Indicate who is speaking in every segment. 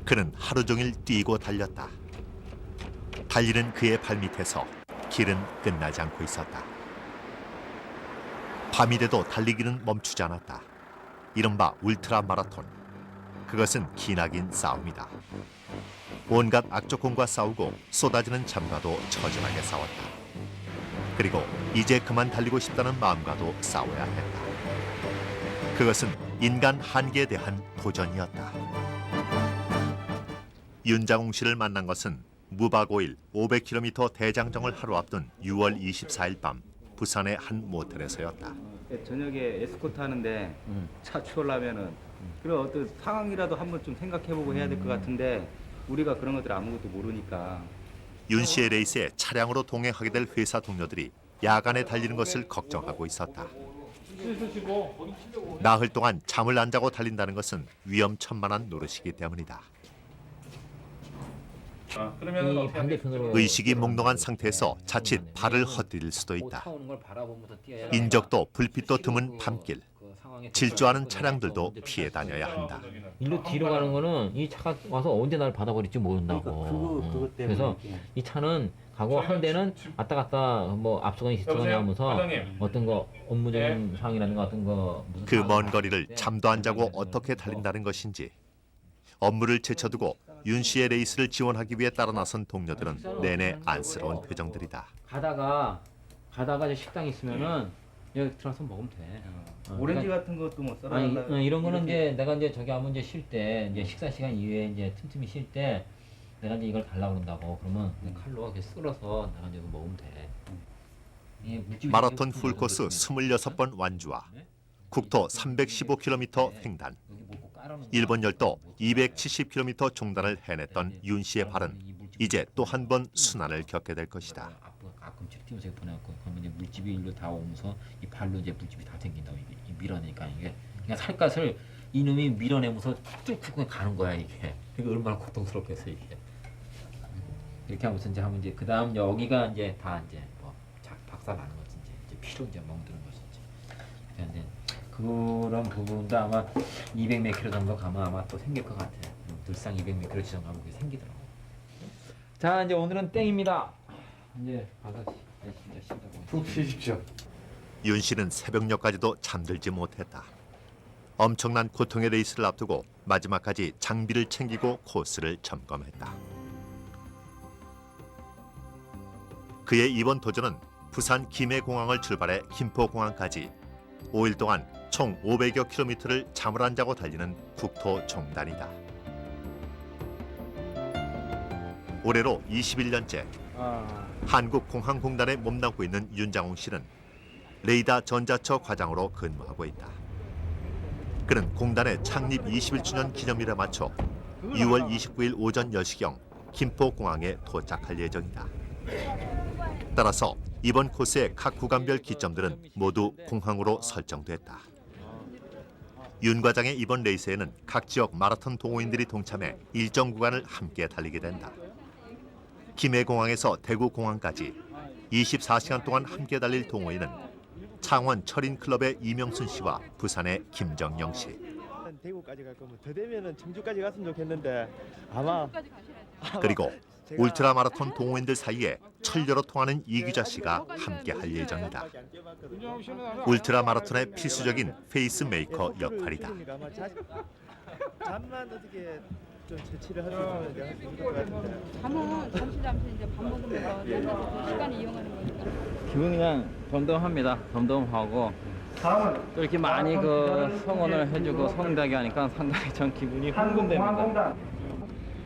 Speaker 1: 그는 하루 종일 뛰고 달렸다. 달리는 그의 발밑에서 길은 끝나지 않고 있었다. 밤이 돼도 달리기는 멈추지 않았다. 이른바 울트라 마라톤. 그것은 기나긴 싸움이다. 온갖 악조건과 싸우고 쏟아지는 잠과도 처절하게 싸웠다. 그리고 이제 그만 달리고 싶다는 마음과도 싸워야 했다. 그것은 인간 한계에 대한 도전이었다. 윤장홍 씨를 만난 것은 무박오일 500km 대장정을 하루 앞둔 6월 24일 밤 부산의 한 모텔에서였다.
Speaker 2: 저녁에 에스코트 하는데 차 추월하면은 그런 어떤 상황이라도 한번 좀 생각해보고 해야 될 것 같은데 우리가 그런 것들 아무것도 모르니까.
Speaker 1: 윤 씨의 레이스에 차량으로 동행하게 될 회사 동료들이 야간에 달리는 것을 걱정하고 있었다. 나흘 동안 잠을 안 자고 달린다는 것은 위험천만한 노릇이기 때문이다.
Speaker 3: 이 반대편으로
Speaker 1: 의식이 몽롱한 상태에서 자칫 발을 헛디딜 수도 있다.
Speaker 3: 타오는 걸 바라보면서 뛰어야
Speaker 1: 인적도 불빛도 드문 밤길.
Speaker 3: 그 상황에
Speaker 1: 질주하는 차량들도 피해 다녀야 한다.
Speaker 3: 일로 뒤로 가는 거는 이 차가 와서 언제 날 받아버릴지 모른다고.
Speaker 4: 그것 때문에
Speaker 3: 그래서 이 차는 가고 한 대는 왔다 갔다 뭐 앞서거나 뒤서거나 하면서 어떤 거 업무적인 상황이라든가 어떤 거 무슨
Speaker 1: 그 먼
Speaker 3: 상황이
Speaker 1: 거리를
Speaker 3: 있을 때
Speaker 1: 잠도 안 자고 어떻게 달린다는 것인지 업무를 제쳐두고 윤 씨의 레이스를 지원하기 위해 따라 나선 동료들은 내내 안쓰러운 표정들이다.
Speaker 3: 가다가 이제 식당 있으면은 여기 들어서 먹으면 돼.
Speaker 2: 오렌지 같은 것도 뭐
Speaker 3: 아니
Speaker 2: 썰어달라.
Speaker 3: 이런 거는 이제 내가 이제 저기 한번 이제 쉴 때 이제 식사 시간 이후에 이제 틈틈이 쉴 때 내가 이제 이걸 달라고 그런다고 그러면 그냥 칼로 이렇게 썰어서 내가 이제 이거 먹으면 돼. 이게 물집이
Speaker 1: 마라톤
Speaker 3: 생기면
Speaker 1: 풀코스
Speaker 3: 그렇게
Speaker 1: 26번 완주와 국토 315km 횡단,
Speaker 3: 여기 먹고 깔아놓은 거야.
Speaker 1: 일본 열도 270km 종단을 해냈던 윤 씨의 발은 이제 또 한 번 순환을 겪게 될 것이다.
Speaker 3: 가끔 튀면서 보내갖고 그러면 이제 물집이 일로 다 오면서 이 발로 이제 물집이 다 생긴다고 이게 밀어내니까 이게 그냥 살갗을 이놈이 밀어내면서 쭉 가는 거야 이게. 그게 얼마나 고통스럽겠어 이게. 이렇게 하면서 이제 하면 이제 그 다음 여기가 이제 다 이제 뭐 박살 나는 거지 이제 피로 이제 멍드는 거지 이제. 근데 그런 부분도 아마 200 몇 킬로 정도 가면 아마 또 생길 것 같아. 늘상 200 몇 킬로 지점 가면 그게 생기더라고. 자 이제 오늘은 땡입니다. 이제 가서 진짜 쉰다고.
Speaker 4: 푹 쉬십시오.
Speaker 1: 윤 씨는 새벽녘까지도 잠들지 못했다. 엄청난 고통의 레이스를 앞두고 마지막까지 장비를 챙기고 코스를 점검했다. 그의 이번 도전은 부산 김해공항을 출발해 김포공항까지 5일 동안 총 500여 킬로미터를 잠을 안 자고 달리는 국토 종단이다. 올해로 21년째 한국공항공단에 몸담고 있는 윤장홍 씨는 레이다 전자처 과장으로 근무하고 있다. 그는 공단의 창립 21주년 기념일에 맞춰 6월 29일 오전 10시경 김포공항에 도착할 예정이다. 따라서 이번 코스의 각 구간별 기점들은 모두 공항으로 설정됐다. 윤 과장의 이번 레이스에는 각 지역 마라톤 동호인들이 동참해 일정 구간을 함께 달리게 된다. 김해공항에서 대구공항까지 24시간 동안 함께 달릴 동호인은 창원 철인클럽의 이명순 씨와 부산의 김정영 씨.
Speaker 4: 대구까지 갈 거면 더 되면은 청주까지 갔으면 좋겠는데 아마
Speaker 1: 그리고 울트라 마라톤 동호인들 사이에 철녀로 통하는 이규자 씨가 함께 할 예정이다. 울트라 마라톤의 필수적인 페이스 메이커 역할이다.
Speaker 4: 잠만 어떻게 좀 채취를 할 수 있는데 할수 있을 것 같은데.
Speaker 5: 잠은 잠시 이제 밥 먹으면서 그 시간을 이용하는 거니까.
Speaker 2: 기분이 그냥 덤덤합니다. 덤덤하고 또 이렇게 많이 그 성원을 해주고 성대하게 하니까 상당히 전 기분이 흥분됩니다.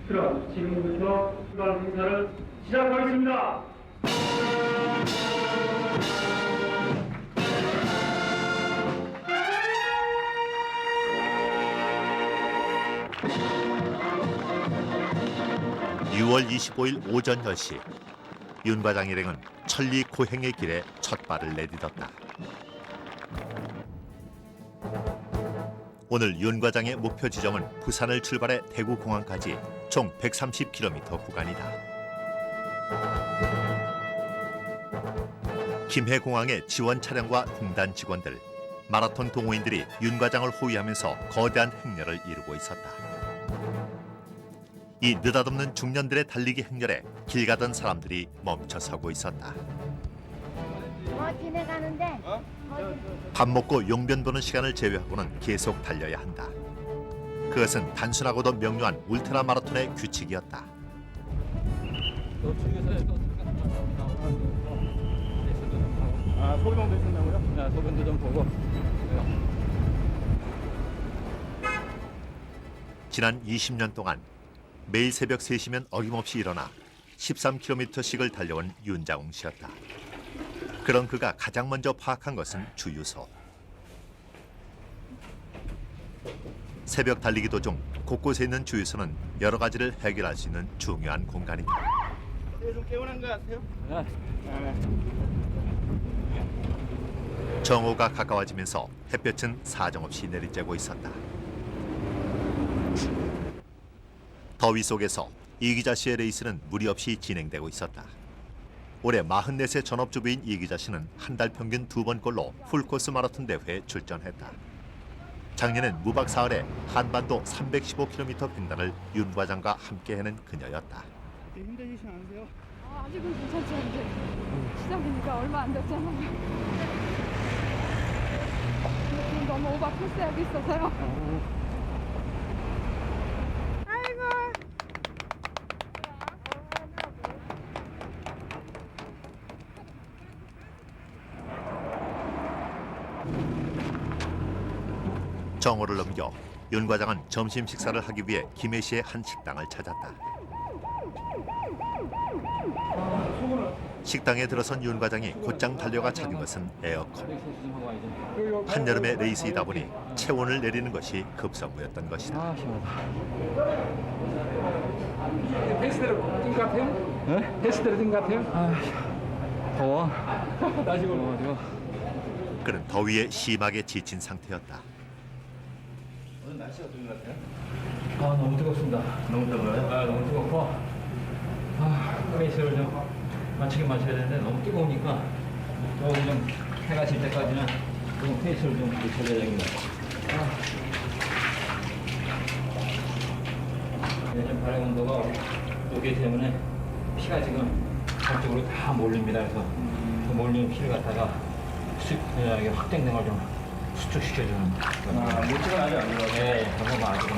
Speaker 6: 그럼 지금부터 출발 행사를 시작하겠습니다.
Speaker 1: (6월 25일) 오전 10시 윤 과장 일행은 천리 고행의 길에 첫 발을 내딛었다. 오늘 윤 과장의 목표 지점은 부산을 출발해 대구공항까지 총 130km 구간이다. 김해공항의 지원 차량과 공단 직원들, 마라톤 동호인들이 윤 과장을 호위하면서 거대한 행렬을 이루고 있었다. 이 느닷없는 중년들의 달리기 행렬에 길 가던 사람들이 멈춰서고 있었다.
Speaker 7: 지나가는데.
Speaker 1: 밥 먹고 용변 보는 시간을 제외하고는 계속 달려야 한다. 그것은 단순하고도 명료한 울트라 마라톤의 규칙이었다.
Speaker 4: 소변 되신다고요?
Speaker 2: 소변도 좀 보고.
Speaker 1: 지난 20년 동안 매일 새벽 3시면 어김없이 일어나 13km씩을 달려온 윤자웅 씨였다. 그런 그가 가장 먼저 파악한 것은 주유소. 새벽 달리기 도중 곳곳에 있는 주유소는 여러 가지를 해결할 수 있는 중요한 공간이다.
Speaker 4: 좀 개운한 거 같아요?
Speaker 1: 정오가 가까워지면서 햇볕은 사정없이 내리쬐고 있었다. 더위 속에서 이기자 씨의 레이스는 무리 없이 진행되고 있었다. 올해 44세 전업주부인 이기자 씨는 한 달 평균 2번꼴로 풀코스 마라톤 대회에 출전했다. 작년엔 무박 사흘에 한반도 315km 횡단을 윤 과장과 함께 해낸 그녀였다.
Speaker 4: 힘드시지 않으세요?
Speaker 5: 아직은 괜찮지 않은데 시작이니까 얼마 안 됐잖아요. 지금 너무 오바 코스하고 있어서요.
Speaker 1: 정오를 넘겨 윤 과장은 점심 식사를 하기 위해 김해시의 한 식당을 찾았다. 식당에 들어선 윤 과장이 곧장 달려가 찾은 것은 에어컨. 한여름의 레이스이다 보니 체온을 내리는 것이 급선무였던 것이다.
Speaker 2: 헬스대로 뛴 것 같아요? 네? 헬스대로 뛴 것 같아요? 더워. 따지고.
Speaker 1: 그는 더위에 심하게 지친 상태였다.
Speaker 2: 너무 뜨겁습니다. 너무 뜨거워요? 너무 뜨겁고 페이스를 좀 맞추긴 맞춰야 되는데 너무 뜨거우니까 조금 좀 해가 질 때까지는 좀 페이스를 좀 늦춰야 되겠네요. 요즘 발의 온도가 높기 때문에 피가 지금 한쪽으로 다 몰립니다. 그래서 그 몰리는 피를 갖다가 확den된 걸 좀 수축시켜주는. 물질은 아직 안 들어가요? 네, 그거만 아직은.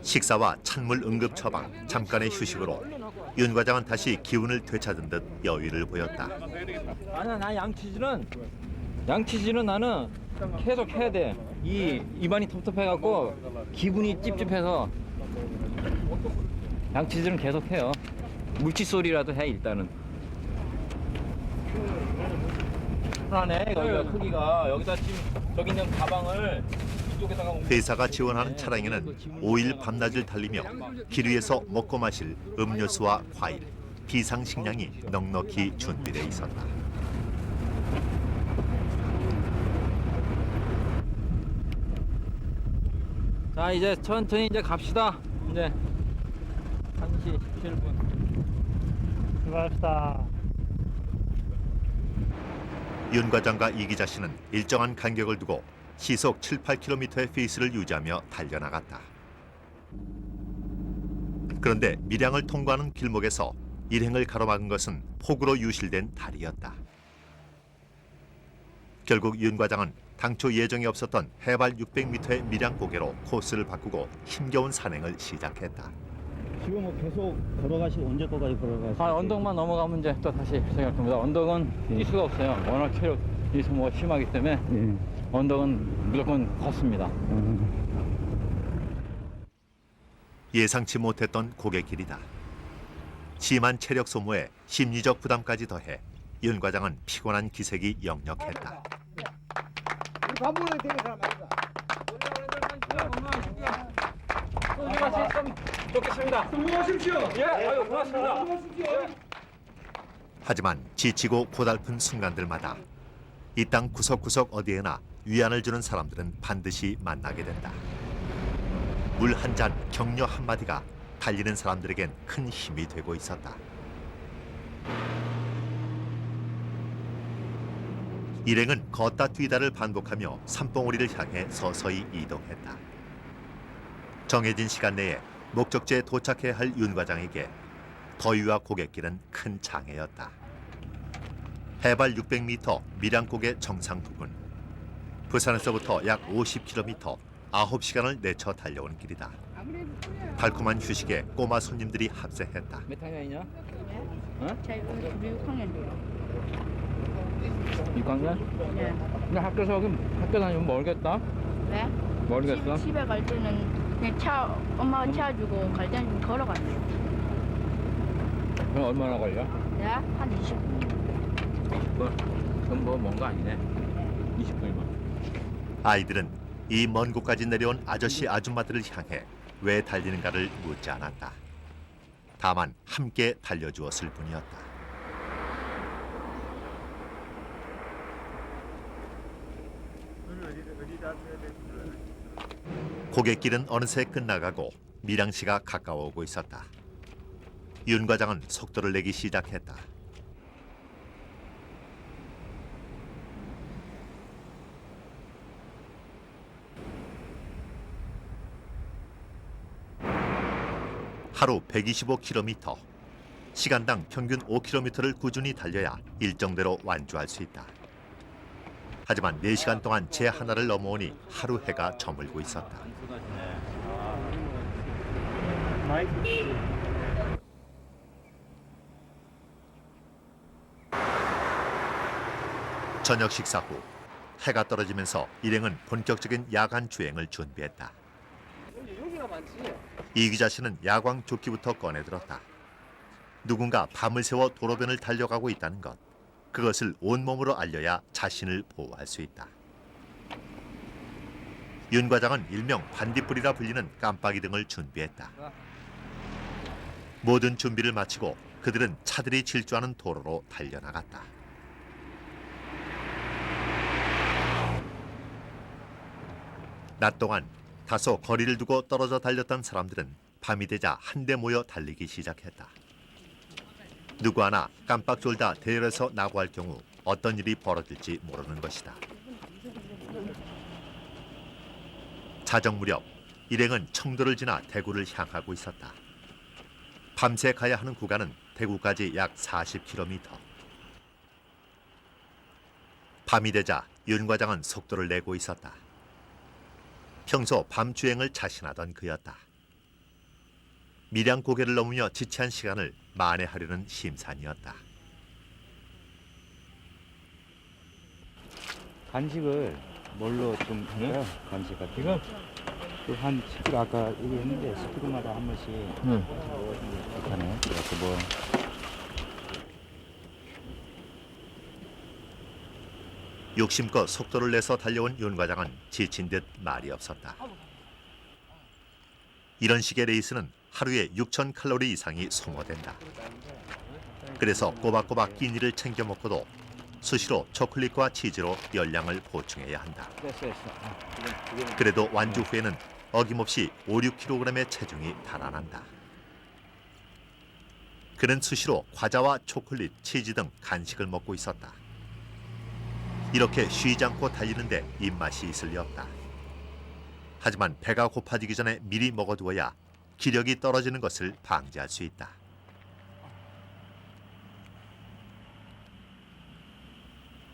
Speaker 1: 식사와 찬물 응급 처방, 잠깐의 휴식으로 윤 과장은 다시 기운을 되찾은 듯 여유를 보였다.
Speaker 2: 아니야, 나 양치질은 나는 계속 해야 돼. 입안이 텁텁해갖고 기분이 찝찝해서 양치질은 계속 해요. 물칫솔이라도 해 일단은. 불안해. 여기가 크기가 여기다 지금 저기 있는 가방을 이쪽에다가
Speaker 1: 회사가 지원하는 차량에는 5일 밤낮을 달리며 길 위에서 먹고 마실 음료수와 과일, 비상식량이 넉넉히 준비돼 있었다.
Speaker 2: 자, 이제 천천히 이제 갑시다. 이제 1시 17분.
Speaker 6: 수고하셨다.
Speaker 1: 윤 과장과 이 기자 씨는 일정한 간격을 두고 시속 7, 8km의 페이스를 유지하며 달려나갔다. 그런데 밀양을 통과하는 길목에서 일행을 가로막은 것은 폭우로 유실된 다리였다. 결국 윤 과장은 당초 예정이 없었던 해발 600m의 밀양 고개로 코스를 바꾸고 힘겨운 산행을 시작했다.
Speaker 8: 지금 뭐 계속 걸어가시고 언제 거까지 걸어가시고?
Speaker 2: 언덕만 넘어가면 이제 또 다시 생각합니다. 언덕은 뛸 수가 없어요. 워낙 체력이 소모가 심하기 때문에 언덕은 무조건 걷습니다.
Speaker 1: 예상치 못했던 고갯길이다. 심한 체력 소모에 심리적 부담까지 더해 윤 과장은 피곤한 기색이 역력했다.
Speaker 2: 좋겠습니다. 수고하십시오. 예, 아유, 고맙습니다.
Speaker 1: 하지만 지치고 고달픈 순간들마다 이 땅 구석구석 어디에나 위안을 주는 사람들은 반드시 만나게 된다. 물 한 잔, 격려 한마디가 달리는 사람들에겐 큰 힘이 되고 있었다. 일행은 걷다 뛰다를 반복하며 산봉우리를 향해 서서히 이동했다. 정해진 시간 내에 목적지에 도착해야 할 윤 과장에게 더위와 고갯길은 큰 장애였다. 해발 600m 밀양고개 정상 부근. 부산에서부터 약 50km, 9시간을 내쳐 달려오는 길이다. 달콤한 휴식에 꼬마 손님들이 합세했다.
Speaker 2: 몇 학년이냐?
Speaker 5: 저 이거 6학년이에요.
Speaker 2: 6학년?
Speaker 5: 네.
Speaker 2: 근데 학교 다니면 멀겠다?
Speaker 5: 네?
Speaker 2: 멀겠어?
Speaker 5: 집에 갈 때는 그냥 엄마가 채워주고 갈 때는 좀 걸어가요.
Speaker 2: 그럼 얼마나 걸려?
Speaker 5: 네? 한 20분.
Speaker 2: 그럼 뭐 먼 거 아니네. 20분이면.
Speaker 1: 아이들은 이 먼 곳까지 내려온 아저씨 아줌마들을 향해 왜 달리는가를 묻지 않았다. 다만 함께 달려주었을 뿐이었다. 고갯길은 어느새 끝나가고 밀양시가 가까워오고 있었다. 윤 과장은 속도를 내기 시작했다. 하루 125km, 시간당 평균 5km를 꾸준히 달려야 일정대로 완주할 수 있다. 하지만 4시간 동안 제 하나를 넘어오니 하루 해가 저물고 있었다. 저녁 식사 후 해가 떨어지면서 일행은 본격적인 야간 주행을 준비했다. 이기자 씨는 야광 조끼부터 꺼내들었다. 누군가 밤을 새워 도로변을 달려가고 있다는 것. 그것을 온몸으로 알려야 자신을 보호할 수 있다. 윤 과장은 일명 반딧불이라 불리는 깜빡이 등을 준비했다. 모든 준비를 마치고 그들은 차들이 질주하는 도로로 달려나갔다. 낮 동안 다소 거리를 두고 떨어져 달렸던 사람들은 밤이 되자 한데 모여 달리기 시작했다. 누구 하나 깜빡 졸다 대열에서 낙오할 경우 어떤 일이 벌어질지 모르는 것이다. 자정 무렵 일행은 청도를 지나 대구를 향하고 있었다. 밤새 가야 하는 구간은 대구까지 약 40km. 밤이 되자 윤 과장은 속도를 내고 있었다. 평소 밤 주행을 자신하던 그였다. 밀양 고개를 넘으며 지체한 시간을 만회하려는 심산이었다.
Speaker 8: 간식을 뭘로 좀 할까요? 간식 같은 거. 한 10kg 아까 얘기했는데 10kg마다 한 번씩 먹어주는 게 좋다네요. 그래서 뭐
Speaker 1: 욕심껏 속도를 내서 달려온 윤 과장은 지친 듯 말이 없었다. 이런 식의 레이스는 하루에 6,000칼로리 이상이 소모된다. 그래서 꼬박꼬박 끼니를 챙겨 먹고도 수시로 초콜릿과 치즈로 열량을 보충해야 한다. 그래도 완주 후에는 어김없이 5, 6kg의 체중이 달아난다. 그는 수시로 과자와 초콜릿, 치즈 등 간식을 먹고 있었다. 이렇게 쉬지 않고 달리는데 입맛이 있을 리 없다. 하지만 배가 고파지기 전에 미리 먹어두어야 기력이 떨어지는 것을 방지할 수 있다.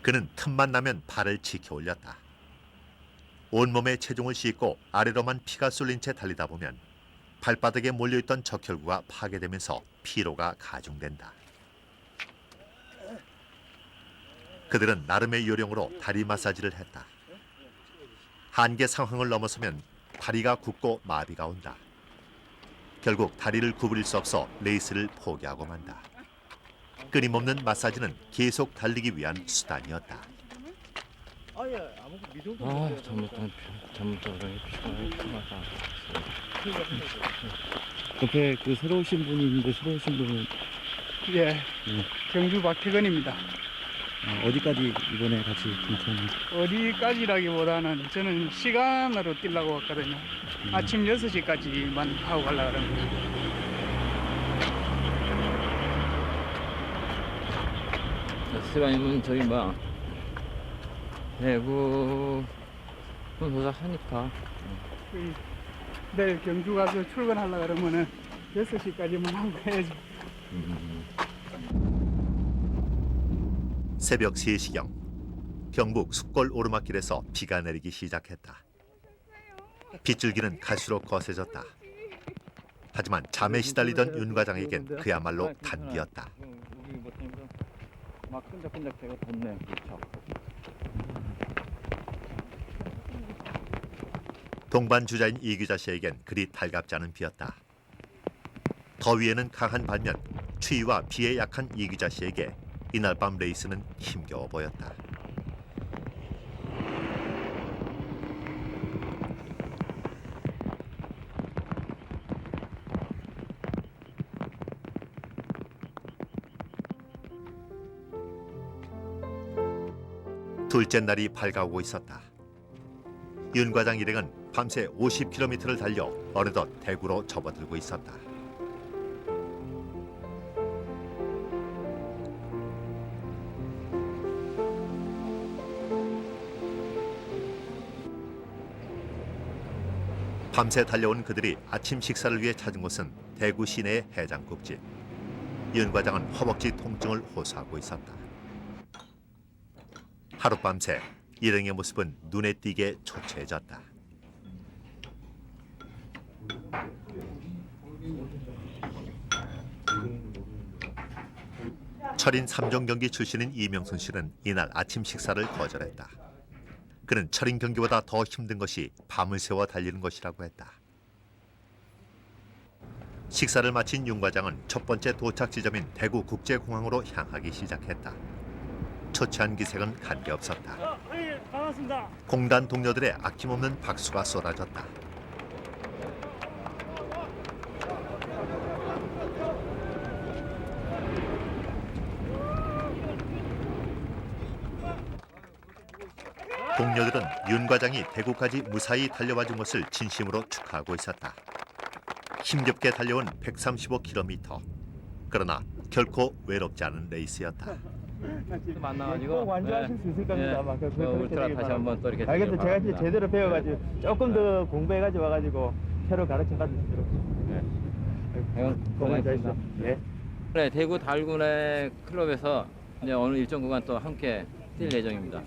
Speaker 1: 그는 틈만 나면 발을 치켜 올렸다. 온몸에 체중을 싣고 아래로만 피가 쏠린 채 달리다 보면 발바닥에 몰려있던 적혈구가 파괴되면서 피로가 가중된다. 그들은 나름의 요령으로 다리 마사지를 했다. 한계 상황을 넘어서면 다리가 굽고 마비가 온다. 결국 다리를 구부릴 수 없어 레이스를 포기하고 만다. 끊임없는 마사지는 계속 달리기 위한 수단이었다.
Speaker 4: 아예 아무것도 미동도
Speaker 2: 아,
Speaker 4: 못해요.
Speaker 2: 잘못하면 피곤하다.
Speaker 8: 옆에 그 새로 오신 분이 있는데 새로 오신 분은
Speaker 7: 예, 경주 박태건입니다.
Speaker 8: 어디까지 이번에 같이 동참을
Speaker 7: 어디까지라기보다는 저는 시간으로 뛰려고 왔거든요. 아침 6시까지만 하고 가려고 합니다.
Speaker 2: 스바님은 저기 뭐 대구 도착하니까
Speaker 7: 내일 경주 가서 출근하려고 그러면은 6시까지만 하고 가야지.
Speaker 1: 새벽 3시경 경북 숫골 오르막길에서 비가 내리기 시작했다. 빗줄기는 갈수록 거세졌다. 하지만 잠에 시달리던 윤 과장에겐 그야말로 단비였다.
Speaker 8: 여기 못하면서 막 끈적끈적 대고 덥네. 그렇죠.
Speaker 1: 동반 주자인 이규자 씨에겐 그리 달갑지 않은 비였다. 더위에는 강한 반면 추위와 비에 약한 이규자 씨에게 이날 밤 레이스는 힘겨워 보였다. 둘째 날이 밝아오고 있었다. 윤 과장 일행은 밤새 50km를 달려 어느덧 대구로 접어들고 있었다. 밤새 달려온 그들이 아침 식사를 위해 찾은 곳은 대구 시내의 해장국집. 윤 과장은 허벅지 통증을 호소하고 있었다. 하룻밤새 일행의 모습은 눈에 띄게 초췌해졌다. 철인 3종 경기 출신인 이명순 씨는 이날 아침 식사를 거절했다. 그는 철인 경기보다 더 힘든 것이 밤을 새워 달리는 것이라고 했다. 식사를 마친 윤 과장은 첫 번째 도착 지점인 대구 국제공항으로 향하기 시작했다. 초췌한 기색은 관계없었다.
Speaker 6: 반갑습니다.
Speaker 1: 공단 동료들의 아낌없는 박수가 쏟아졌다. 동료들은 윤 과장이 대구까지 무사히 달려와준 것을 진심으로 축하하고 있었다. 힘겹게 달려온 135km. 그러나 결코 외롭지 않은 레이스였다.
Speaker 2: 만나가지고
Speaker 4: 꼭 완주하실 수 있을 겁니다. 아마 그렇게
Speaker 2: 울트라
Speaker 4: 되길
Speaker 2: 다시 한번 또 이렇게
Speaker 4: 알겠어요. 제가 이제
Speaker 2: 바랍니다.
Speaker 4: 제대로 배워가지고 조금 더 공부해가지고 와가지고 새로 가르쳐 받을 수 있도록. 고생하셨습니다. 예.
Speaker 2: 네, 대구 달군의 클럽에서 이제 어느 일정 구간 또 함께 뛸 예정입니다.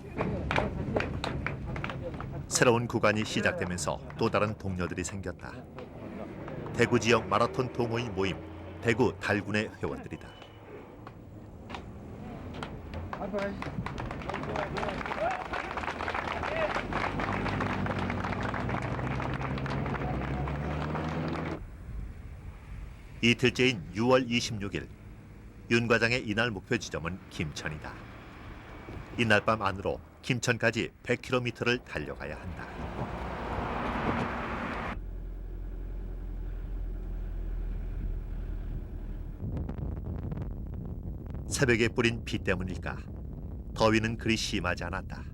Speaker 1: 새로운 구간이 시작되면서 또 다른 동료들이 생겼다. 대구 지역 마라톤 동호인 모임 대구 달군의 회원들이다. 이틀째인 6월 26일 윤 과장의 이날 목표 지점은 김천이다. 이날 밤 안으로 김천까지 100km를 달려가야 한다. 새벽에 뿌린 비 때문일까 더위는 그리 심하지 않았다.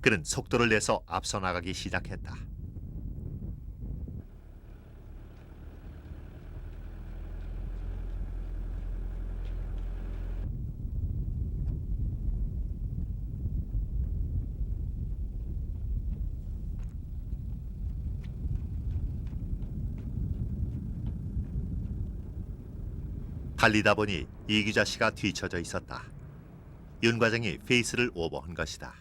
Speaker 1: 그는 속도를 내서 앞서 나가기 시작했다. 달리다 보니 이규자 씨가 뒤처져 있었다. 윤 과장이 페이스를 오버한 것이다.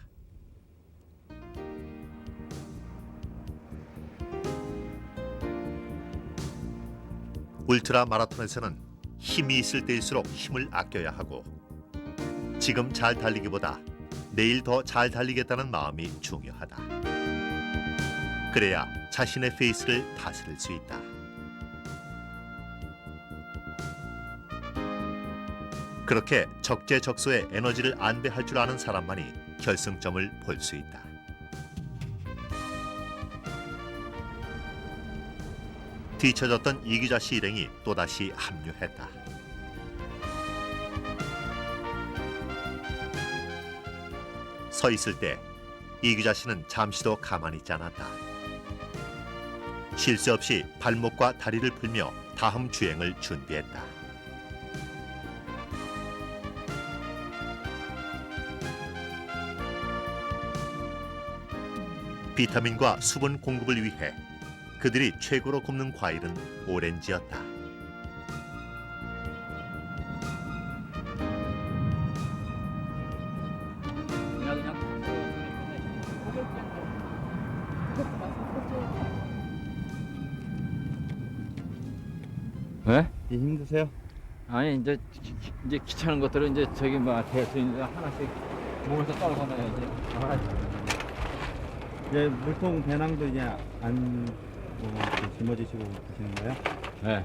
Speaker 1: 울트라 마라톤에서는 힘이 있을 때일수록 힘을 아껴야 하고 지금 잘 달리기보다 내일 더 잘 달리겠다는 마음이 중요하다. 그래야 자신의 페이스를 다스릴 수 있다. 그렇게 적재적소에 에너지를 안배할 줄 아는 사람만이 결승점을 볼 수 있다. 뒤처졌던 이규자 씨 일행이 또다시 합류했다. 서 있을 때 이규자 씨는 잠시도 가만히 있지 않았다. 쉴 새 없이 발목과 다리를 풀며 다음 주행을 준비했다. 비타민과 수분 공급을 위해 그들이 최고로 굽는 과일은 오렌지였다.
Speaker 3: 왜?
Speaker 8: 힘드세요?
Speaker 3: 아니 이제 귀찮은 것들은 이제 저기 뭐 대수 있는 하나씩 몸에서 떨고 나야지.
Speaker 8: 이제 물통 배낭도 이제 안 짊어지시고 계시는 거예요?
Speaker 3: 네.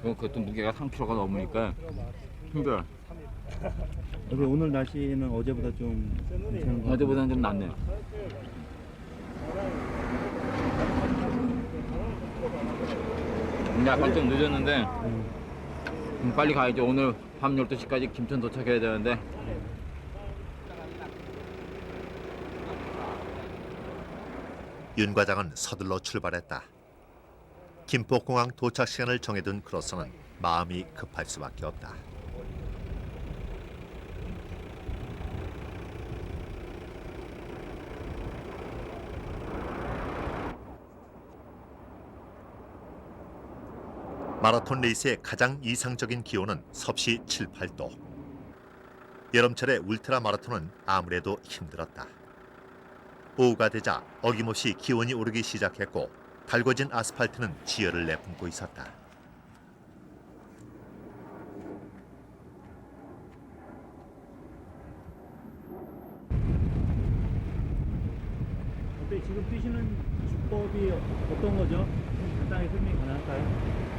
Speaker 3: 그것도 무게가 3kg가 넘으니까 힘들어.
Speaker 8: 여기 오늘 날씨는 어제보다 좀 괜찮은 것 같아요.
Speaker 3: 어제보다는 좀 낫네요. 약간 좀 늦었는데 빨리 가야죠. 오늘 밤 12시까지 김천 도착해야 되는데.
Speaker 1: 윤 과장은 서둘러 출발했다. 김포공항 도착 시간을 정해둔 그로서는 마음이 급할 수밖에 없다. 마라톤 레이스의 가장 이상적인 기온은 섭씨 7, 8도. 여름철의 울트라 마라톤은 아무래도 힘들었다. 오후가 되자 어김없이 기온이 오르기 시작했고 달궈진 아스팔트는 지혈을 내뿜고 있었다.
Speaker 8: 어때 지금 뛰시는 주법이 어떤 거죠? 간단히 설명이 가능할까요?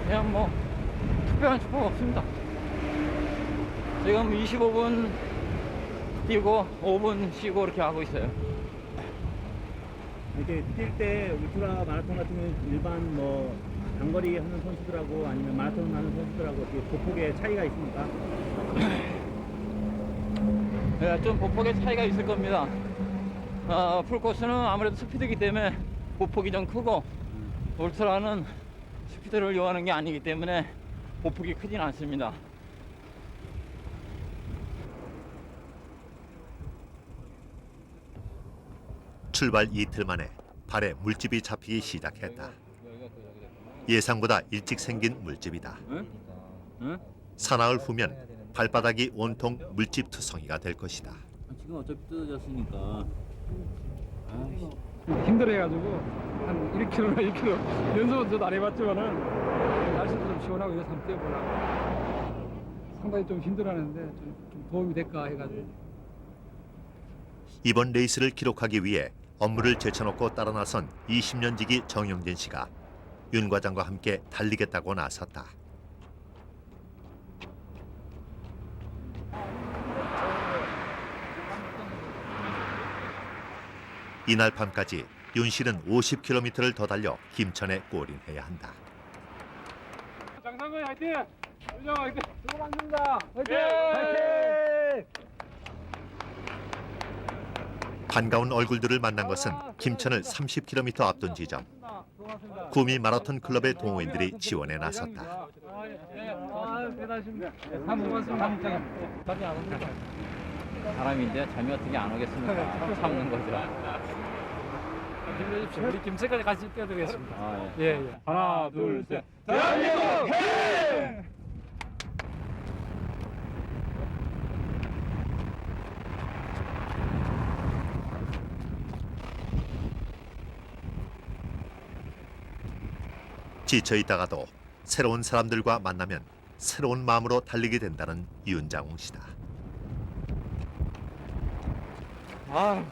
Speaker 3: 그냥 뭐 특별한 축복 없습니다. 지금 25분 뛰고 5분 쉬고 이렇게 하고 있어요.
Speaker 8: 이렇게 뛸 때 울트라 마라톤 같은 경우는 일반 뭐 장거리 하는 선수들하고 아니면 마라톤 하는 선수들하고 어떻게 보폭의 차이가 있습니까?
Speaker 3: 네, 좀 보폭의 차이가 있을 겁니다. 풀코스는 아무래도 스피드이기 때문에 보폭이 좀 크고 울트라는 스피드를 요하는 게 아니기 때문에 보폭이 크진 않습니다.
Speaker 1: 출발 이틀 만에 발에 물집이 잡히기 시작했다. 예상보다 일찍 생긴 물집이다.
Speaker 3: 응?
Speaker 1: 사나흘 후면 발바닥이 온통 물집 투성이가 될 것이다.
Speaker 3: 지금 어차피 뜯어졌으니까.
Speaker 7: 힘들어해가지고 한 1km나 2km 연속은 저도 안 해봤지만은 날씨도 좀 시원하고 이래서 한번 뛰어보려고 상당히 좀 힘들어하는데 좀 도움이 될까 해가지고.
Speaker 1: 이번 레이스를 기록하기 위해 업무를 제쳐놓고 따라 나선 20년 지기 정영진 씨가 윤 과장과 함께 달리겠다고 나섰다. 이날 밤까지 윤 씨는 50km를 더 달려 김천에 골인해야 한다.
Speaker 7: 장상근 화이팅! 윤정 화이팅! 수고 많습니다. 화이팅!
Speaker 1: 반가운 얼굴들을 만난 것은 김천을 30km 앞둔 지점. 구미 마라톤 클럽의 동호인들이 지원에 나섰다.
Speaker 7: 대단하십니다. 고맙습니다.
Speaker 3: 사람인데 잠이 어떻게 안 오겠습니까? 참는 거죠.
Speaker 7: 힘내십시오. 우리 김새까지 같이 뛰어드리겠습니다.
Speaker 3: 예.
Speaker 7: 예. 하나, 둘, 셋.
Speaker 1: 지쳐 있다가도 새로운 사람들과 만나면 새로운 마음으로 달리게 된다는 윤장홍 씨다.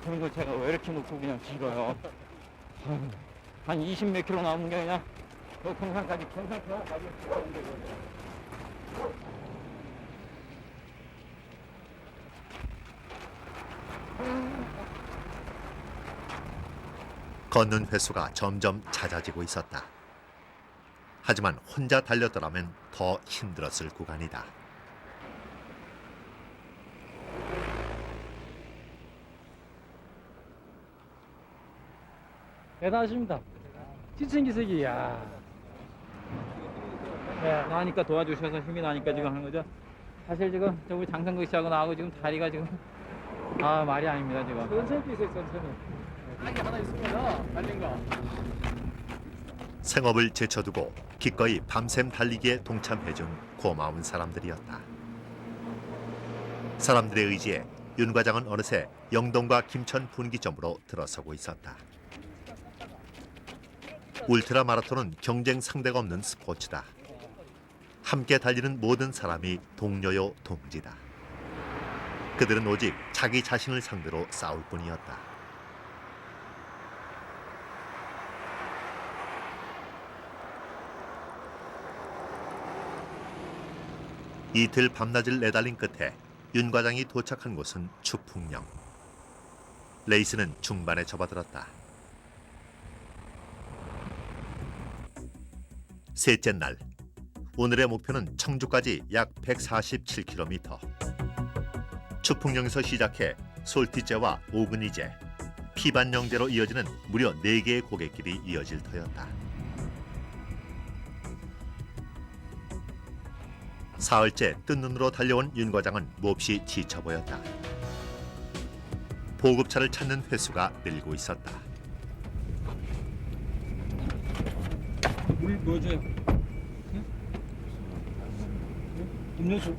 Speaker 3: 그런 걸 제가 왜 이렇게 놓고 그냥 길어요. 한 20 몇 킬로 남은 게 그냥 동산까지 괜찮죠?
Speaker 1: 걷는 횟수가 점점 잦아지고 있었다. 하지만 혼자 달렸더라면 더 힘들었을 구간이다.
Speaker 7: 대단하십니다. 지친 기색이, 야.
Speaker 3: 네, 나니까 도와주셔서 힘이 나니까 지금 하는 거죠. 사실 지금 저 우리 장성국 씨하고 나하고 지금 다리가 지금 말이 아닙니다 지금.
Speaker 7: 천천히 뛰세요, 천천히.
Speaker 1: 생업을 제쳐두고 기꺼이 밤샘 달리기에 동참해준 고마운 사람들이었다. 사람들의 의지에 윤 과장은 어느새 영동과 김천 분기점으로 들어서고 있었다. 울트라 마라톤은 경쟁 상대가 없는 스포츠다. 함께 달리는 모든 사람이 동료요 동지다. 그들은 오직 자기 자신을 상대로 싸울 뿐이었다. 이틀 밤낮을 내달린 끝에 윤 과장이 도착한 곳은 추풍령. 레이스는 중반에 접어들었다. 셋째 날, 오늘의 목표는 청주까지 약 147km. 추풍령에서 시작해 솔티제와 오근이제, 피반영제로 이어지는 무려 4개의 고갯길이 이어질 터였다. 사흘째 뜬 눈으로 달려온 윤 과장은 몹시 지쳐 보였다. 보급차를 찾는 횟수가 늘고 있었다.
Speaker 7: 물 넣어줘요. 음료수.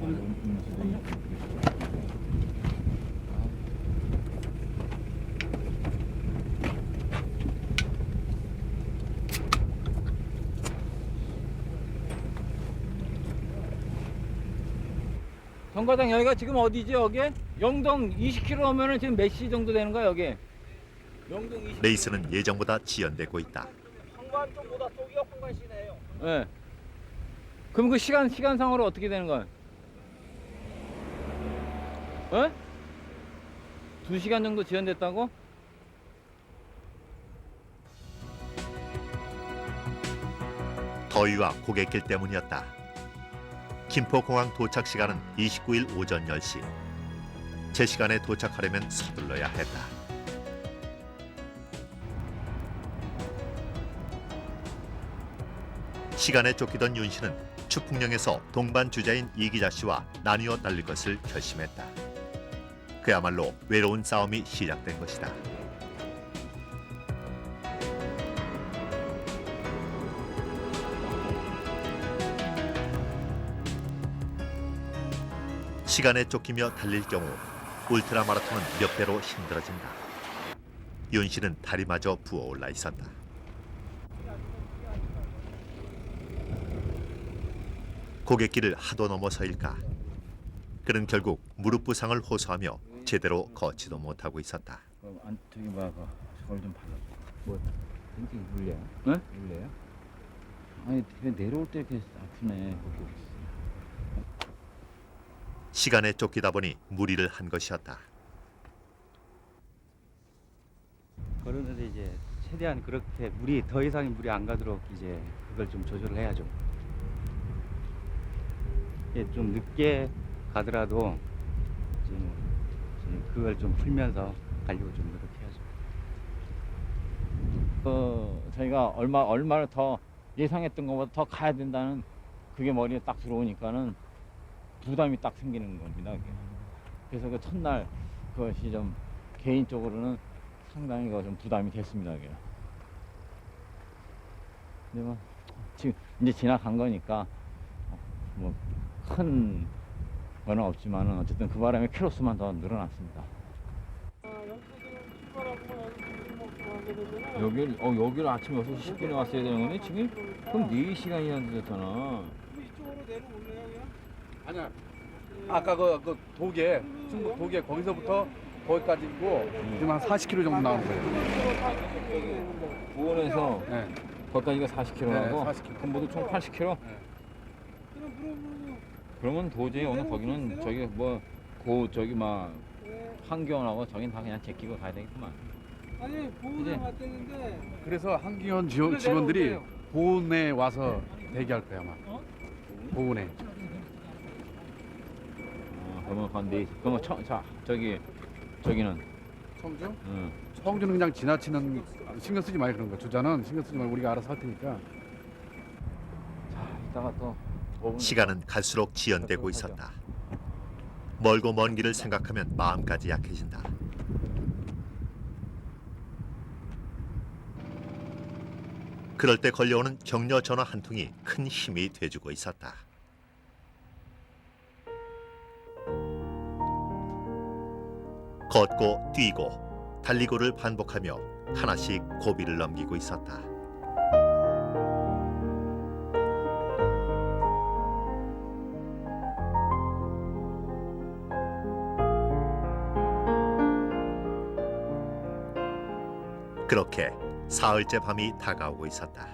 Speaker 7: 정과장 여기가 지금 어디지 여기? 영동 20km면은 지금 몇 시 정도 되는 거야 여기? 영동 20km.
Speaker 1: 레이스는 예정보다 지연되고 있다.
Speaker 7: 황관 쪽보다 쪽이가 황관시네요. 네. 그럼 그 시간상으로 어떻게 되는 거야? 어? 2시간 정도 지연됐다고?
Speaker 1: 더위와 고갯길 때문이었다. 김포공항 도착 시간은 29일 오전 10시. 제 시간에 도착하려면 서둘러야 했다. 시간에 쫓기던 윤 씨는 추풍령에서 동반 주자인 이기자 씨와 나뉘어 달릴 것을 결심했다. 그야말로 외로운 싸움이 시작된 것이다. 시간에 쫓기며 달릴 경우 울트라 마라톤은 몇 배로 힘들어진다. 윤 씨는 다리마저 부어올라 있었다. 고갯길을 하도 넘어서일까? 그는 결국 무릎 부상을 호소하며 제대로 걷지도 못하고 있었다.
Speaker 3: 저기 봐봐. 저걸 좀 발라. 뭐 굉장히 물려요?
Speaker 7: 네?
Speaker 3: 물려요? 아니 그냥 내려올 때 이렇게 아프네.
Speaker 1: 시간에 쫓기다 보니 무리를 한 것이었다.
Speaker 8: 그러면서 이제 최대한 그렇게 더 이상의 물이 안 가도록 이제 그걸 좀 조절을 해야죠. 예, 좀 늦게 가더라도 이제 그걸 좀 풀면서 가려고 좀 노력해야죠.
Speaker 7: 저희가 얼마를 더 예상했던 것보다 더 가야 된다는 그게 머리에 딱 들어오니까는 부담이 딱 생기는 겁니다. 그게. 그래서 그 첫날 그것이 좀 개인적으로는 상당히 좀 부담이 됐습니다. 그게. 근데 뭐 지금 이제 지나간 거니까 뭐 큰 거는 없지만은 어쨌든 그 바람에 키로수만 더 늘어났습니다. 여기를 아침 6시 10분에 왔어야 되는 거네 지금? 그럼 4시간이나 늦었잖아.
Speaker 9: 이쪽으로 내려올래요 그냥? 아니야. 아까 그 도계 충북 도계 거기서부터 거기까지 있고 지금 한 40km 정도 나온 거예요.
Speaker 7: 부원에서
Speaker 9: 네.
Speaker 7: 거기까지가 40km라고?
Speaker 9: 네, 40km.
Speaker 7: 그럼 모두 총 80km?
Speaker 9: 네.
Speaker 7: 그러면 도저히 오늘 거기는 저기 저기 막 한기원하고 저긴 다 그냥 제끼고 가야 되겠구만.
Speaker 9: 아니
Speaker 7: 보훈에
Speaker 9: 왔다는데. 그래서 한기원 직원들이 보훈에 와서 대기할 거야 아마. 보훈에.
Speaker 7: 그러면 건데 그러면 저기는
Speaker 9: 청주?
Speaker 7: 응.
Speaker 9: 청주는 그냥 지나치는 신경 쓰지 말고 그런 거. 주자는 신경 쓰지 말고 우리가 알아서 할 테니까.
Speaker 7: 자 이따가 또
Speaker 1: 시간은 갈수록 지연되고 있었다. 멀고 먼 길을 생각하면 마음까지 약해진다. 그럴 때 걸려오는 격려 전화 한 통이 큰 힘이 돼주고 있었다. 걷고 뛰고 달리고를 반복하며 하나씩 고비를 넘기고 있었다. 그렇게 사흘째 밤이 다가오고 있었다.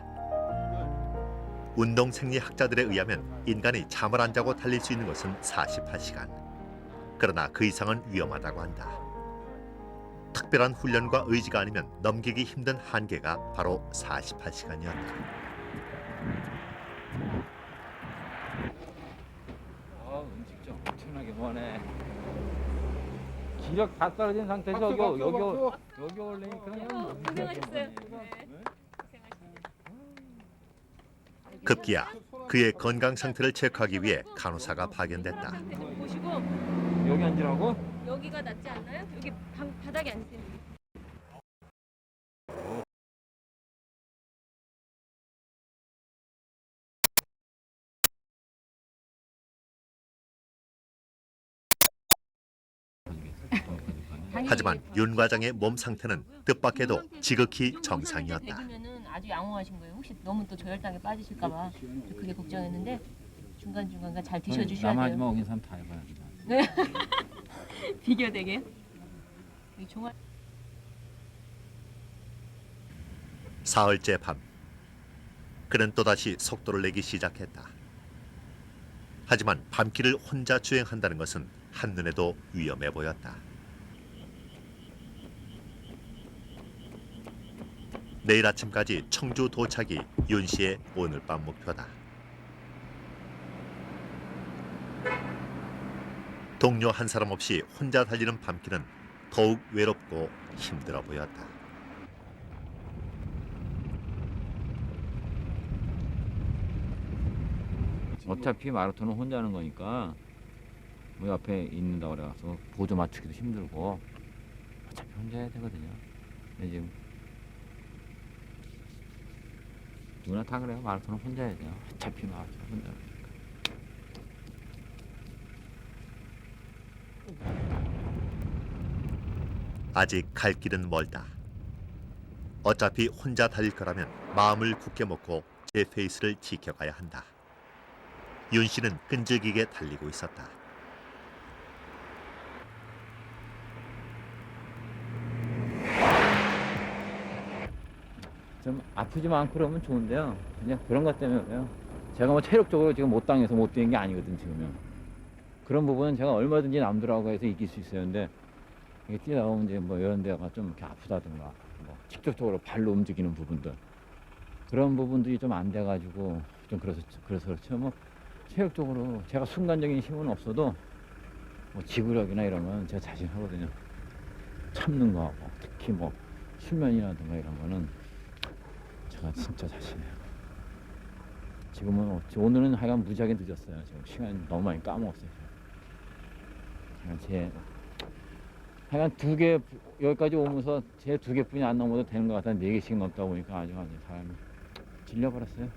Speaker 1: 운동생리학자들에 의하면 인간이 잠을 안 자고 달릴 수 있는 것은 48시간. 그러나 그 이상은 위험하다고 한다. 특별한 훈련과 의지가 아니면 넘기기 힘든 한계가 바로 48시간이었다.
Speaker 7: 음식 좀 엄청나게 뭐네. 기력 다 떨어진 상태에서 여기 올리니까 그냥
Speaker 10: 고생하셨어요.
Speaker 1: 급기야 그의 건강 상태를 체크하기 위해 간호사가 파견됐다.
Speaker 10: 상태 좀 보시고
Speaker 7: 여기 앉으라고?
Speaker 10: 여기가 낫지 않나요? 여기 바닥에 앉으세요.
Speaker 1: 하지만 윤 과장의 몸 상태는 뜻밖에도 지극히 정상이었다.
Speaker 10: 되면은 아주 양호하신 거예요. 혹시 너무 또 저혈당에 빠지실까봐 그게 걱정했는데 중간중간 잘 드셔주셔야
Speaker 3: 남하지만
Speaker 10: 돼요.
Speaker 3: 오긴 사람 다 해봐야지.
Speaker 10: 네. 비교되게. 이 종아.
Speaker 1: 사흘째 밤, 그는 또다시 속도를 내기 시작했다. 하지만 밤길을 혼자 주행한다는 것은 한눈에도 위험해 보였다. 내일 아침까지 청주 도착이 윤 씨의 오늘 밤 목표다. 동료 한 사람 없이 혼자 달리는 밤길은 더욱 외롭고 힘들어 보였다.
Speaker 3: 어차피 마라톤은 혼자 하는 거니까 뭐 옆에 있는다고 그래서 보조 맞추기도 힘들고 어차피 혼자 해야 되거든요. 근데 지금 누구나 다 그래요. 마라톤은 혼자 해야 돼요. 어차피 마라톤 혼자 하니까.
Speaker 1: 아직 갈 길은 멀다. 어차피 혼자 달릴 거라면 마음을 굳게 먹고 제 페이스를 지켜가야 한다. 윤 씨는 끈질기게 달리고 있었다.
Speaker 7: 좀 아프지만 않고 그러면 좋은데요. 그냥 그런 것 때문에 그래요. 제가 뭐 체력적으로 지금 못 당해서 못 뛰는 게 아니거든 지금은. 그런 부분은 제가 얼마든지 남들하고 해서 이길 수 있어요. 근데 이게 뛰다 보면 이제 뭐 이런 데가 좀 이렇게 아프다든가 뭐 직접적으로 발로 움직이는 부분들 그런 부분들이 좀 안 돼가지고 좀 그래서 그렇죠. 뭐 체력적으로 제가 순간적인 힘은 없어도 뭐 지구력이나 이런 건 제가 자신하거든요. 참는 거하고 특히 뭐 수면이라든가 이런 거는 제가 진짜 자신해요. 지금은 오늘은 하여간 무지하게 늦었어요. 지금 시간 너무 많이 까먹었어요. 하여간 여기까지 오면서 제 2개뿐이 안 넘어도 되는 것 같아. 4개씩 넘다 보니까 아주 사람이 질려버렸어요.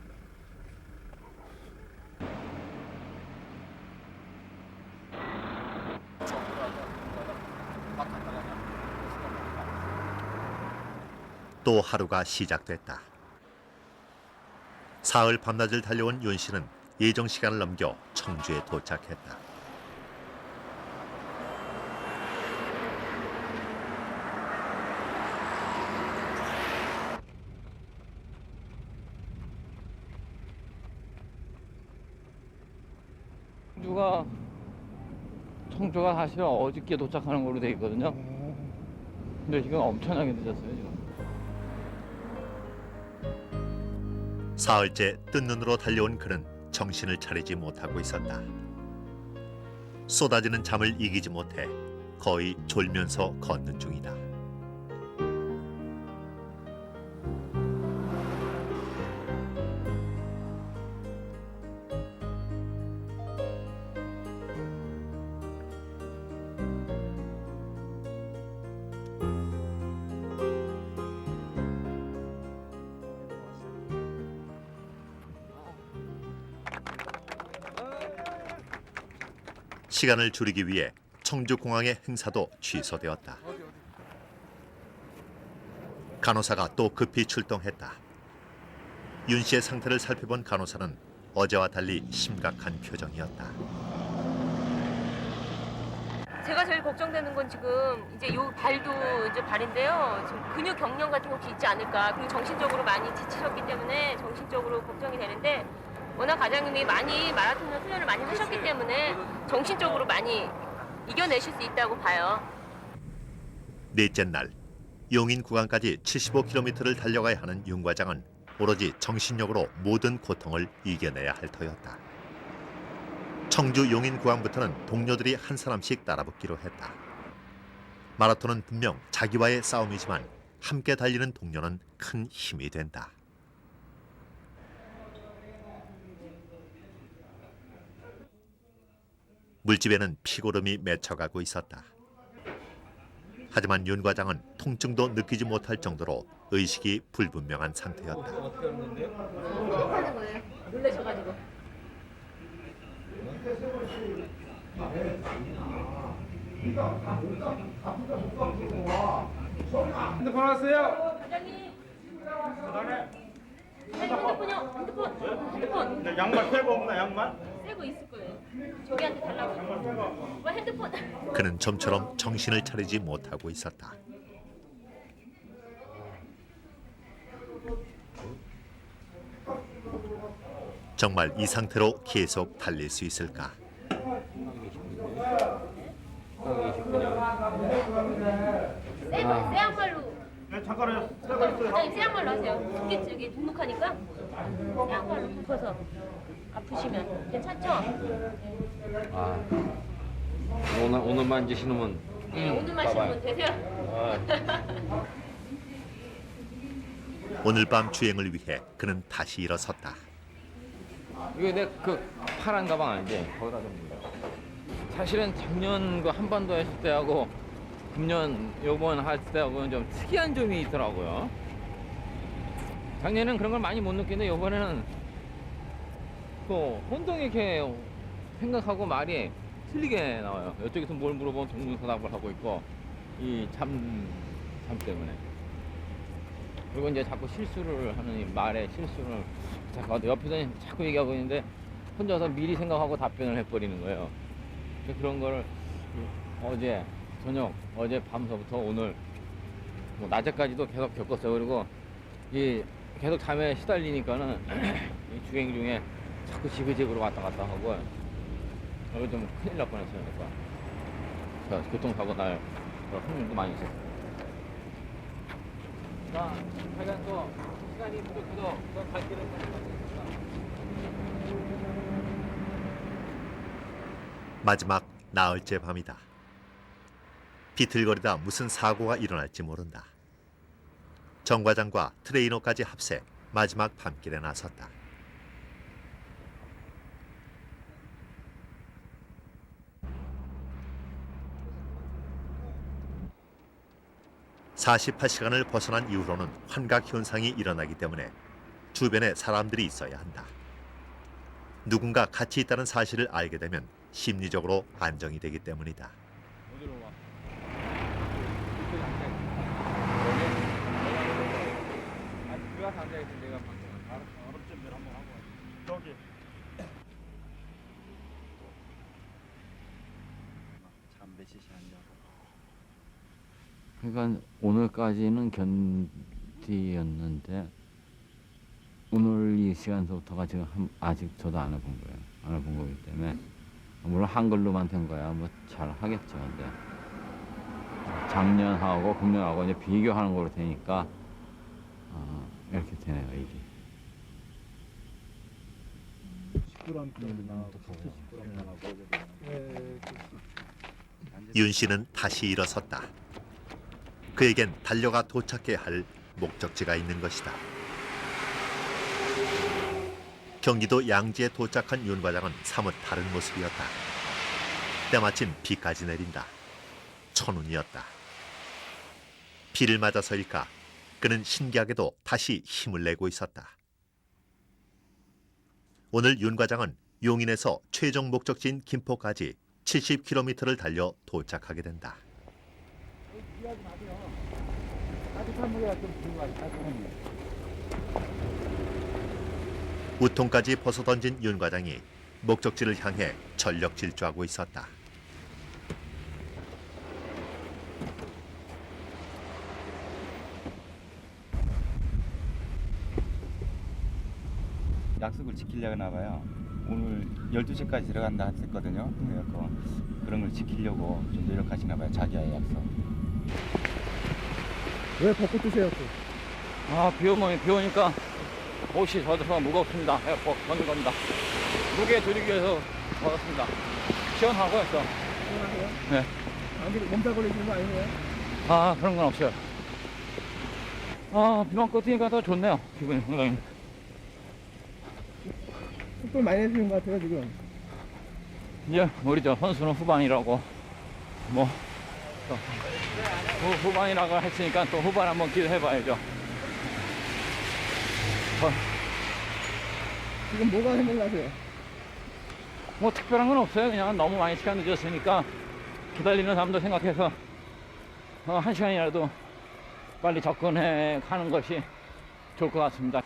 Speaker 1: 또 하루가 시작됐다. 사흘 밤낮을 달려온 윤 씨는 예정 시간을 넘겨 청주에 도착했다.
Speaker 7: 청주가 사실 어저께 도착하는 걸로 돼 있거든요. 근데 지금 엄청나게 늦었어요 지금.
Speaker 1: 사흘째 뜬 눈으로 달려온 그는 정신을 차리지 못하고 있었다. 쏟아지는 잠을 이기지 못해 거의 졸면서 걷는 중이다. 시간을 줄이기 위해 청주공항의 행사도 취소되었다. 간호사가 또 급히 출동했다. 윤 씨의 상태를 살펴본 간호사는 어제와 달리 심각한 표정이었다.
Speaker 10: 제가 제일 걱정되는 건 지금 이제 요 발도 이제 발인데요. 지금 근육 경련 같은 거 혹시 있지 않을까. 그리고 정신적으로 많이 지치셨기 때문에 정신적으로 걱정이 되는데 워낙 과장님이 많이 마라톤 훈련을 많이 하셨기 때문에 정신적으로 많이 이겨내실 수 있다고 봐요.
Speaker 1: 넷째 날 용인 구간까지 75km를 달려가야 하는 윤 과장은 오로지 정신력으로 모든 고통을 이겨내야 할 터였다. 청주 용인 구간부터는 동료들이 한 사람씩 따라붙기로 했다. 마라톤은 분명 자기와의 싸움이지만 함께 달리는 동료는 큰 힘이 된다. 물집에는 피고름이 맺혀가고 있었다. 하지만 윤 과장은 통증도 느끼지 못할 정도로 의식이 불분명한 상태였다.
Speaker 10: 하는 거예요. 놀라셔가지고.
Speaker 9: 핸드폰 왔어요?
Speaker 10: 과장님. 핸드폰이요. 핸드폰.
Speaker 4: 양말 새거 없나 양말?
Speaker 10: 새거 있을 거예요. 저기한테 달라고. 뭐 핸드폰.
Speaker 1: 그는 좀처럼 정신을 차리지 못하고 있었다. 정말 이 상태로 계속 달릴 수 있을까?
Speaker 10: 새 양말로.
Speaker 4: 네, 잠깐만요.
Speaker 10: 과장님 새 양말로 하세요. 저기 눅눅하니까 새 양말로 묶어서 아프시면 괜찮죠?
Speaker 3: 아, 오늘만 이제 신으면
Speaker 10: 네, 오늘만 신으면 되세요.
Speaker 1: 오늘 밤 주행을 위해 그는 다시 일어섰다.
Speaker 7: 이거 내 그 파란 가방 아니지? 거기다 좀 넣어. 사실은 작년 그 한반도 했을 때하고 금년 요번 할 때하고는 좀 특이한 점이 있더라고요. 작년에는 그런 걸 많이 못 느끼는데 요번에는 또 혼동이 이렇게 생각하고 말이 틀리게 나와요. 이쪽에서 뭘 물어보면 동문서답을 하고 있고 이 잠 때문에. 그리고 이제 자꾸 실수를 하는 이 말에 실수를 자꾸 옆에서 자꾸 얘기하고 있는데 혼자서 미리 생각하고 답변을 해버리는 거예요. 그런 거를 어제 저녁, 어제 밤서부터 오늘 뭐 낮에까지도 계속 겪었어요. 그리고 이 계속 잠에 시달리니까는 이 주행 중에 자꾸 지그재그로 왔다 갔다 하고 이거 좀 큰일 날 뻔했어요. 그러니까 교통사고 날 그런 일도 많이 있었어요. 자, 하여간 또 시간이 부족해도 갈 길은
Speaker 1: 마지막 나흘째 밤이다. 비틀거리다 무슨 사고가 일어날지 모른다. 정 과장과 트레이너까지 합세 마지막 밤길에 나섰다. (48시간을) 벗어난 이후로는 환각 현상이 일어나기 때문에 주변에 사람들이 있어야 한다. 누군가 같이 있다는 사실을 알게 되면 심리적으로 안정이 되기 때문이다.
Speaker 7: 어디로 와? 들어가서 앉아있지 내가 얼음 준비를 한번 하고
Speaker 4: 저기.
Speaker 8: 잠몇 시에 앉아.
Speaker 7: 그러니까 오늘까지는 견디였는데 오늘 이 시간서부터가 지금 아직 저도 안 해본 거예요. 안 해본 거기 때문에 물론 한글로만 된 거야 뭐 잘 하겠죠. 근데 작년하고 금년하고 이제 비교하는 거로 되니까 이렇게 되네요 이게.
Speaker 1: 윤 씨는 다시 일어섰다. 그에겐 달려가 도착해야 할 목적지가 있는 것이다. 경기도 양지에 도착한 윤 과장은 사뭇 다른 모습이었다. 때마침 비까지 내린다. 천운이었다. 비를 맞아서일까 그는 신기하게도 다시 힘을 내고 있었다. 오늘 윤 과장은 용인에서 최종 목적지인 김포까지 70km를 달려 도착하게 된다. 우통까지 벗어던진 윤 과장이 목적지를 향해 전력 질주하고 있었다.
Speaker 8: 약속을 지키려나 봐요. 오늘 12시까지 들어간다 했거든요. 그래서 그런 걸 지키려고 좀 노력하시나 봐요. 자기와의 약속.
Speaker 4: 왜 벚꽃 드세요 또?
Speaker 7: 비 오니까 옷이 젖어서 무겁습니다. 벗는 겁니다. 무게 줄이기 위해서 벗었습니다. 시원하고 했어.
Speaker 4: 시원하세요?
Speaker 7: 네.
Speaker 4: 안 몸살 걸리시는 거 아니에요?
Speaker 7: 그런 건 없어요. 비만 끄트니까 더 좋네요. 기분이 상당히.
Speaker 4: 속도를 많이 내시는 것 같아요 지금.
Speaker 7: 이제 우리 선수는 후반이라고 뭐 또 후반이라고 했으니까 또 후반 한번 기대해봐야죠.
Speaker 4: 지금 뭐가 생각나세요?
Speaker 7: 뭐 특별한 건 없어요. 그냥 너무 많이 시간 늦었으니까 기다리는 사람도 생각해서 1시간이라도 빨리 접근해 가는 것이 좋을 것 같습니다.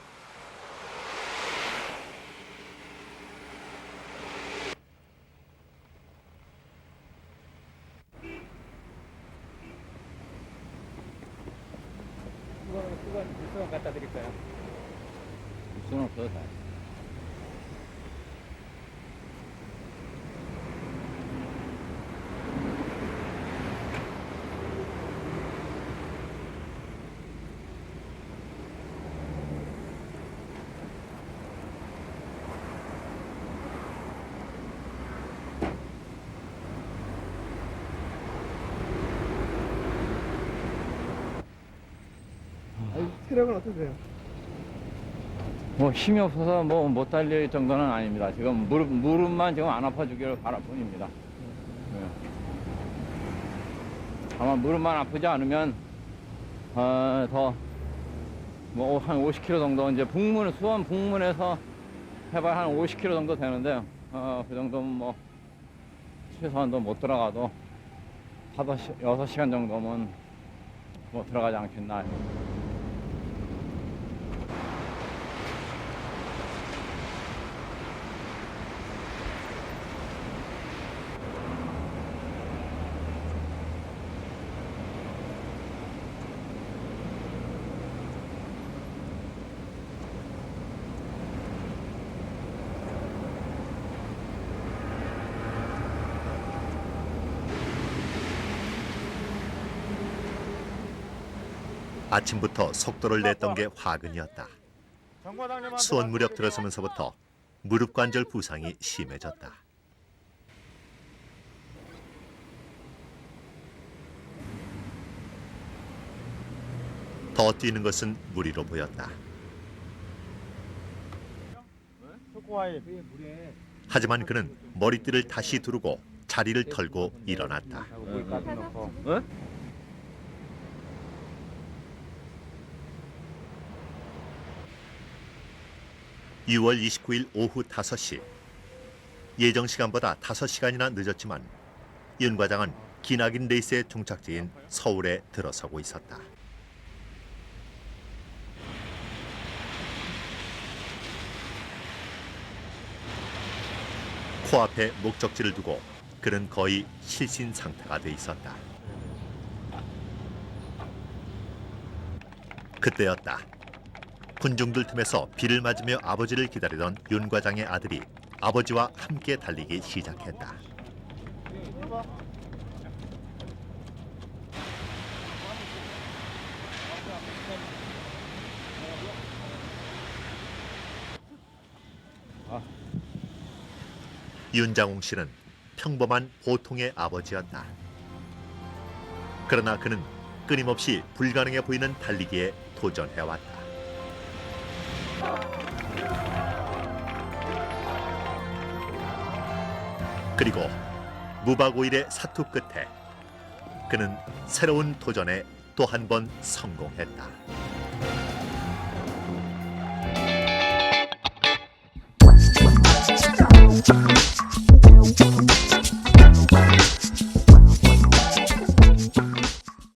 Speaker 8: 수건 갖다 드릴까요?
Speaker 7: 수는 없어도 돼.
Speaker 4: 체력은 어떠세요?
Speaker 7: 뭐 힘이 없어서 뭐 못 달릴 정도는 아닙니다. 지금 무릎만 지금 안 아파주기를 바랄 뿐입니다. 네. 아마 무릎만 아프지 않으면 더 뭐 한 50km 정도 이제 수원 북문에서 해봐야 한 50km 정도 되는데 그 정도면 뭐 최소한도 못 들어가도 6시간 정도면 뭐 들어가지 않겠나.
Speaker 1: 아침부터 속도를 냈던 게 화근이었다. 수원 무렵 들어서면서부터 무릎 관절 부상이 심해졌다. 더 뛰는 것은 무리로 보였다. 하지만 그는 머리띠를 다시 두르고 자리를 털고 일어났다. 6월 29일 오후 5시. 예정 시간보다 5시간이나 늦었지만 윤 과장은 기나긴 레이스의 종착지인 서울에 들어서고 있었다. 코앞에 목적지를 두고 그는 거의 실신 상태가 돼 있었다. 그때였다. 군중들 틈에서 비를 맞으며 아버지를 기다리던 윤 과장의 아들이 아버지와 함께 달리기 시작했다. 윤장홍 씨는 평범한 보통의 아버지였다. 그러나 그는 끊임없이 불가능해 보이는 달리기에 도전해왔다. 그리고 무박 5일의 사투 끝에 그는 새로운 도전에 또 한 번 성공했다.